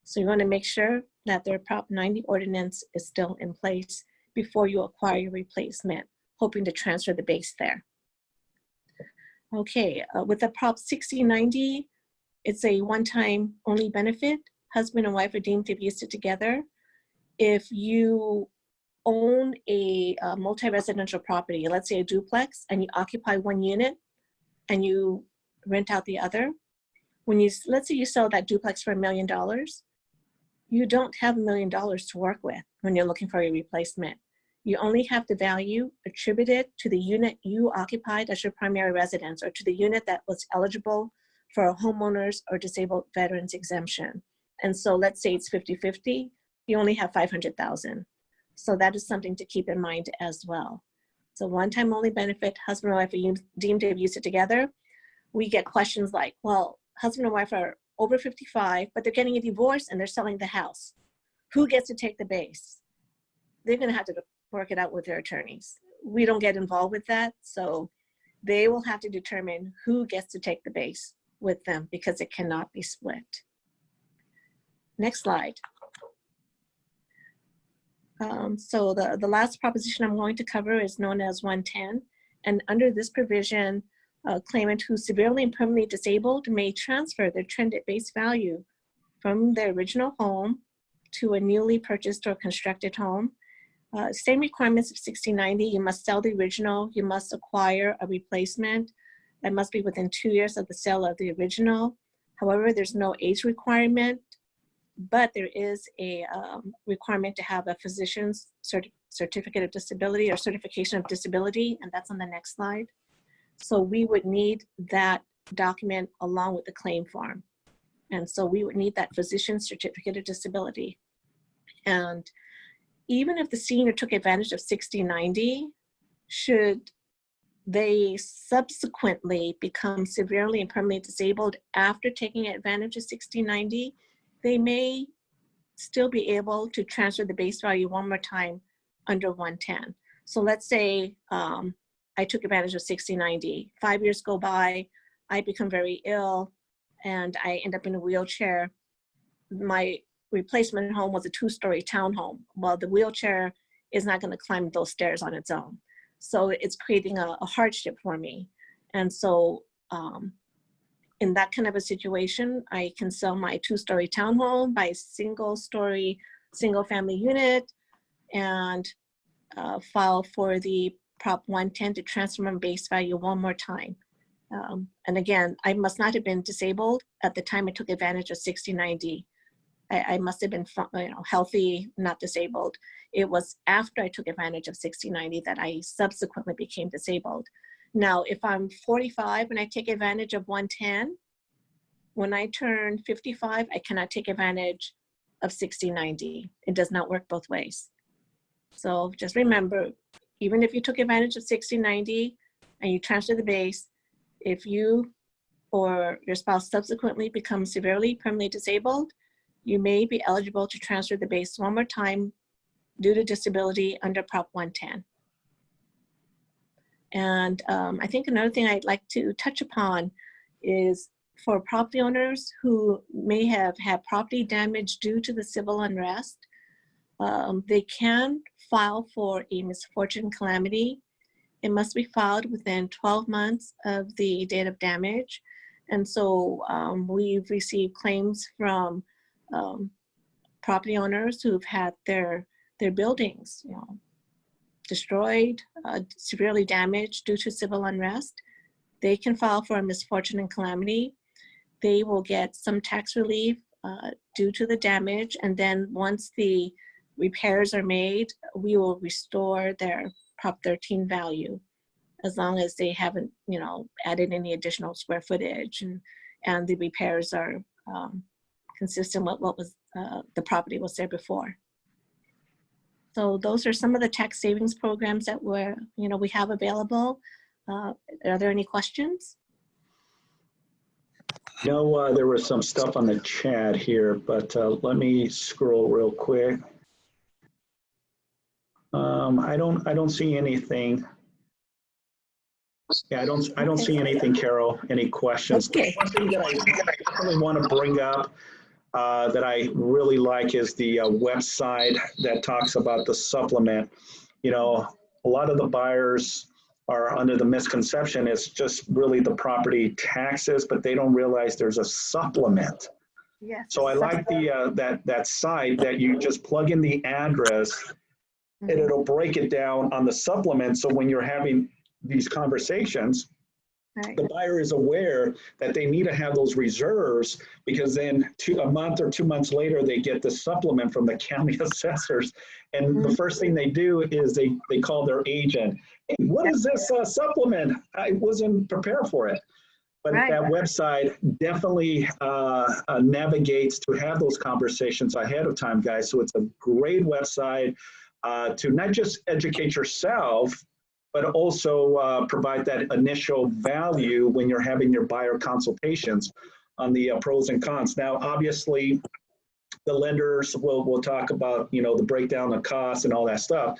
So you want to make sure that their Prop 90 ordinance is still in place before you acquire your replacement, hoping to transfer the base there. Okay, with the Prop 6090, it's a one-time only benefit. Husband and wife are deemed to be used together. If you own a multi-residential property, let's say a duplex, and you occupy one unit and you rent out the other, when you, let's say you sell that duplex for $1 million, you don't have $1 million to work with when you're looking for a replacement. You only have the value attributed to the unit you occupied as your primary residence, or to the unit that was eligible for a homeowners or disabled veterans exemption. And so let's say it's 50-50, you only have $500,000. So that is something to keep in mind as well. So one-time only benefit, husband and wife are deemed to have used it together. We get questions like, well, husband and wife are over 55, but they're getting a divorce and they're selling the house. Who gets to take the base? They're gonna have to work it out with their attorneys. We don't get involved with that. So they will have to determine who gets to take the base with them, because it cannot be split. Next slide. So the last proposition I'm going to cover is known as 110. And under this provision, a claimant who's severely and permanently disabled may transfer their trended base value from their original home to a newly purchased or constructed home. Same requirements of 6090, you must sell the original, you must acquire a replacement. That must be within 2 years of the sale of the original. However, there's no age requirement, but there is a requirement to have a physician's certificate of disability or certification of disability, and that's on the next slide. So we would need that document along with the claim form. And so we would need that physician's certificate of disability. And even if the senior took advantage of 6090, should they subsequently become severely and permanently disabled after taking advantage of 6090, they may still be able to transfer the base value one more time under 110. So let's say I took advantage of 6090. 5 years go by, I become very ill, and I end up in a wheelchair. My replacement home was a 2-story townhome. Well, the wheelchair is not going to climb those stairs on its own. So it's creating a hardship for me. And so in that kind of a situation, I can sell my 2-story townhome, buy a single-story, single-family unit, and file for the Prop 110 to transfer my base value one more time. And again, I must not have been disabled at the time I took advantage of 6090. I must have been healthy, not disabled. It was after I took advantage of 6090 that I subsequently became disabled. Now, if I'm 45 and I take advantage of 110, when I turn 55, I cannot take advantage of 6090. It does not work both ways. So just remember, even if you took advantage of 6090 and you transfer the base, if you or your spouse subsequently become severely permanently disabled, you may be eligible to transfer the base one more time due to disability under Prop 110. And I think another thing I'd like to touch upon is for property owners who may have had property damage due to the civil unrest, they can file for a misfortune calamity. It must be filed within 12 months of the date of damage. And so we've received claims from property owners who've had their buildings, destroyed, severely damaged due to civil unrest. They can file for a misfortune and calamity. They will get some tax relief due to the damage, and then once the repairs are made, we will restore their Prop 13 value, as long as they haven't, added any additional square footage, and the repairs are consistent with what was the property was there before. So those are some of the tax savings programs that we have available. Are there any questions? No, there was some stuff on the chat here, but let me scroll real quick. I don't see anything. Yeah, I don't see anything, Carol. Any questions? Okay. One thing that I really want to bring up that I really like is the website that talks about the supplement. A lot of the buyers are under the misconception it's just really the property taxes, but they don't realize there's a supplement. Yes. So I like the that site that you just plug in the address and it'll break it down on the supplement. So when you're having these conversations, right, the buyer is aware that they need to have those reserves, because then a month or 2 months later, they get the supplement from the county assessors. And the first thing they do is they call their agent. Hey, what is this supplement? I wasn't prepared for it. But right, that website definitely navigates to have those conversations ahead of time, guys. So it's a great website to not just educate yourself, but also provide that initial value when you're having your buyer consultations on the pros and cons. Now, obviously, the lenders will talk about, the breakdown of costs and all that stuff.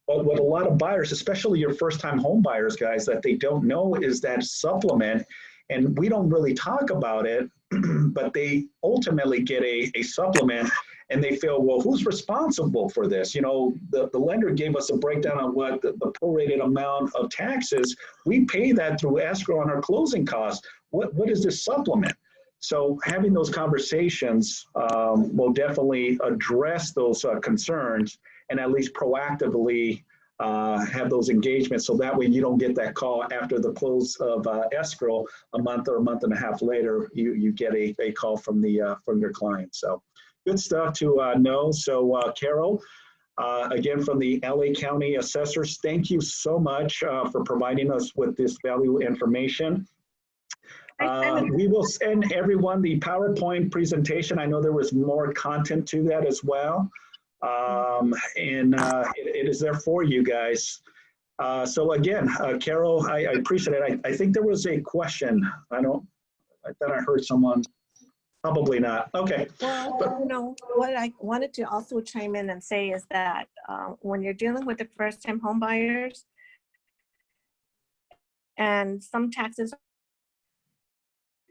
But what a lot of buyers, especially your first-time home buyers, guys, that they don't know is that supplement. And we don't really talk about it, but they ultimately get a supplement, and they feel, well, who's responsible for this? The lender gave us a breakdown on what the prorated amount of taxes. We pay that through escrow on our closing costs. What is this supplement? So having those conversations will definitely address those concerns, and at least proactively have those engagements, so that way you don't get that call after the close of escrow a month or a month and a half later. You get a call from your client. So good stuff to know. So Carol, again from the LA County Assessors, thank you so much for providing us with this valuable information. We will send everyone the PowerPoint presentation. I know there was more content to that as well. It is there for you guys. So again, Carol, I appreciate it. I think there was a question. I thought I heard someone. Probably not. Okay. Well, what I wanted to also chime in and say is that when you're dealing with the first-time home buyers, and some taxes,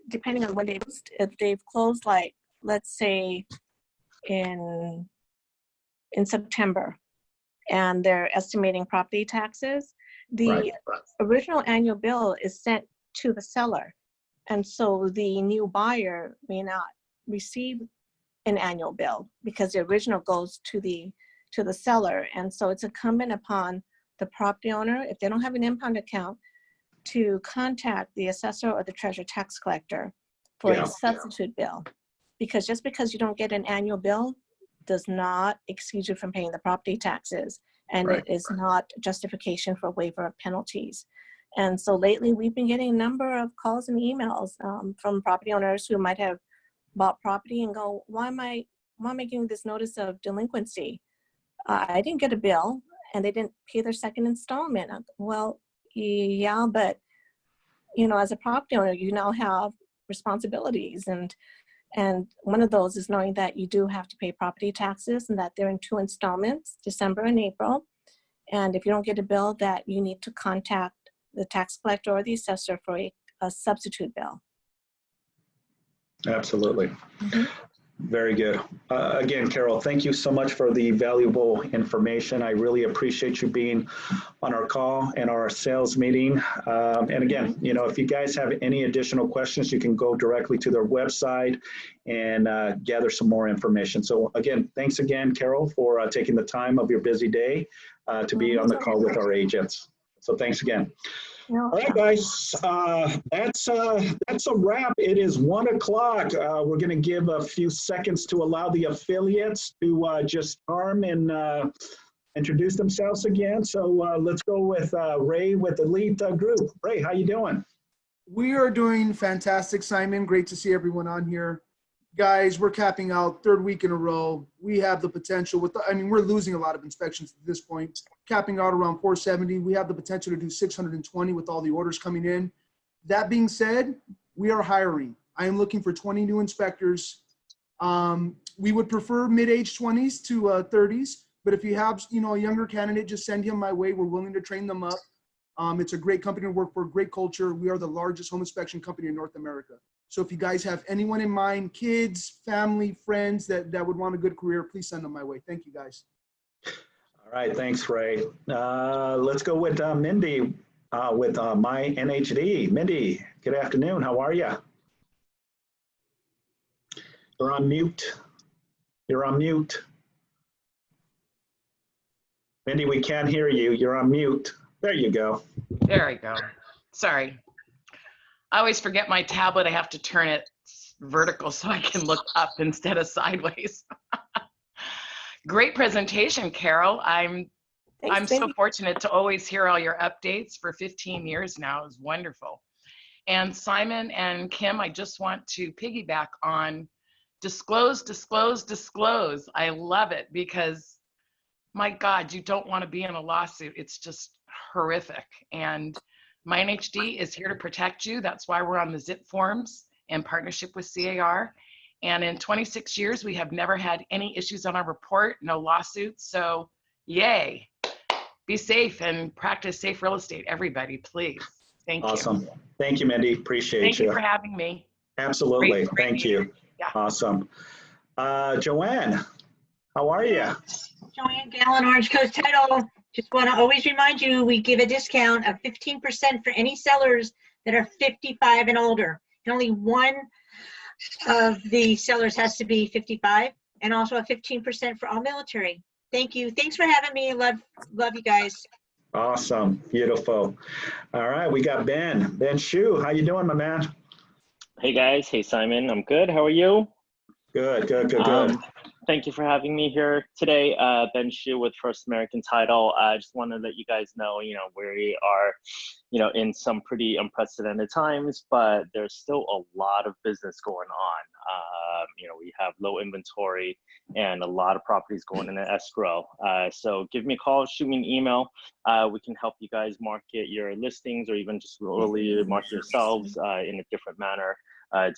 depending on when if they've closed, like let's say in September, and they're estimating property taxes, the original annual bill is sent to the seller. And so the new buyer may not receive an annual bill because the original goes to the seller. And so it's incumbent upon the property owner, if they don't have an impound account, to contact the assessor or the treasurer tax collector for a substitute bill. Because just because you don't get an annual bill does not excuse you from paying the property taxes, and it is not justification for waiver of penalties. And so lately we've been getting a number of calls and emails from property owners who might have bought property and go, why am I getting this notice of delinquency? I didn't get a bill and they didn't pay their second installment. Well, yeah, but as a property owner, you now have responsibilities, and one of those is knowing that you do have to pay property taxes and that they're in 2 installments, December and April. And if you don't get a bill, that you need to contact the tax collector or the assessor for a substitute bill. Absolutely. Very good. Again, Carol, thank you so much for the valuable information. I really appreciate you being on our call and our sales meeting. And again, you know, if you guys have any additional questions, you can go directly to their website and gather some more information. So again, thanks again, Carol, for taking the time of your busy day to be on the call with our agents. So thanks again. All right, guys, that's a wrap. It is 1 o'clock. We're going to give a few seconds to allow the affiliates to just arm and introduce themselves again. So let's go with Ray with Elite Group. Ray, how you doing? We are doing fantastic, Simon. Great to see everyone on here. Guys, we're capping out third week in a row. We have the potential we're losing a lot of inspections at this point, capping out around 470. We have the potential to do 620 with all the orders coming in. That being said, we are hiring. I am looking for 20 new inspectors. We would prefer mid-age 20s to 30s, but if you have, you know, a younger candidate, just send him my way. We're willing to train them up. It's a great company to work for, great culture. We are the largest home inspection company in North America. So if you guys have anyone in mind, kids, family, friends that would want a good career, please send them my way. Thank you, guys. All right, thanks, Ray. Let's go with Mindy with My NHD. Mindy, good afternoon. How are you? You're on mute. You're on mute. Mindy, we can't hear you. You're on mute. There you go. There I go. Sorry. I always forget my tablet. I have to turn it vertical so I can look up instead of sideways. Great presentation, Carol. I'm so fortunate to always hear all your updates for 15 years now. It's wonderful. And Simon and Kim, I just want to piggyback on disclose, disclose, disclose. I love it because, my God, you don't want to be in a lawsuit. It's just horrific. And My NHD is here to protect you. That's why we're on the ZIP forms in partnership with CAR. And in 26 years, we have never had any issues on our report, no lawsuits. So yay. Be safe and practice safe real estate, everybody, please. Thank you. Awesome. Thank you, Mindy. Appreciate you. Thank you for having me. Absolutely. Great Thank you. Yeah. Awesome. Joanne, how are you? Joanne Gallen, Orange Coast Title. Just want to always remind you, we give a discount of 15% for any sellers that are 55 and older. And only one of the sellers has to be 55, and also a 15% for all military. Thank you. Thanks for having me. Love you guys. Awesome. Beautiful. All right. We got Ben. Ben Shu. How you doing, my man? Hey, guys. Hey, Simon. I'm good. How are you? Good, good, good, good. Thank you for having me here today. Ben Shu with First American Title. I just want to let you guys know, we are, in some pretty unprecedented times, but there's still a lot of business going on. We have low inventory and a lot of properties going in escrow. So give me a call, shoot me an email. We can help you guys market your listings or even just really market yourselves in a different manner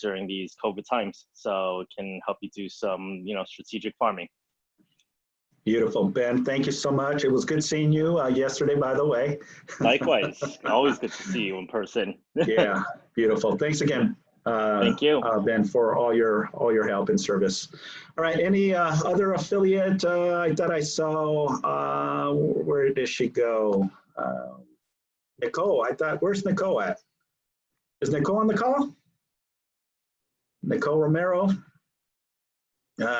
during these COVID times. So it can help you do some, strategic farming. Beautiful, Ben. Thank you so much. It was good seeing you yesterday, by the way. Likewise. Always good to see you in person. Yeah, beautiful. Thanks again. Thank you, Ben, for all your help and service. All right. Any other affiliate that I saw? Where did she go? Nicole. Where's Nicole at? Is Nicole on the call? Nicole Romero.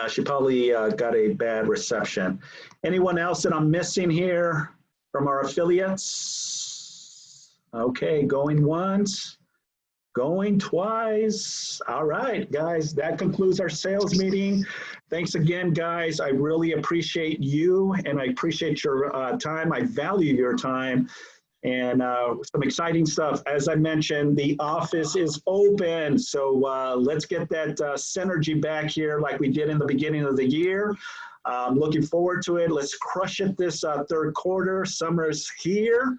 She probably got a bad reception. Anyone else that I'm missing here from our affiliates? Okay, going once, going twice. All right, guys, that concludes our sales meeting. Thanks again, guys. I really appreciate you and I appreciate your time. I value your time. And some exciting stuff. As I mentioned, the office is open. So let's get that synergy back here like we did in the beginning of the year. Looking forward to it. Let's crush it this third quarter. Summer's here.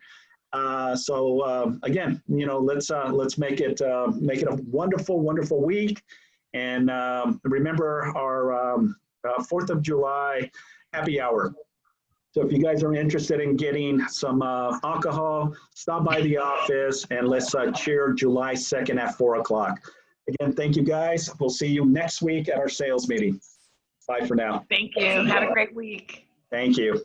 Again, let's make it a wonderful, wonderful week. And remember our 4th of July happy hour. So if you guys are interested in getting some alcohol, stop by the office and let's cheer July 2nd at 4 o'clock. Again, thank you guys. We'll see you next week at our sales meeting. Bye for now. Thank you. Have a great week. Thank you.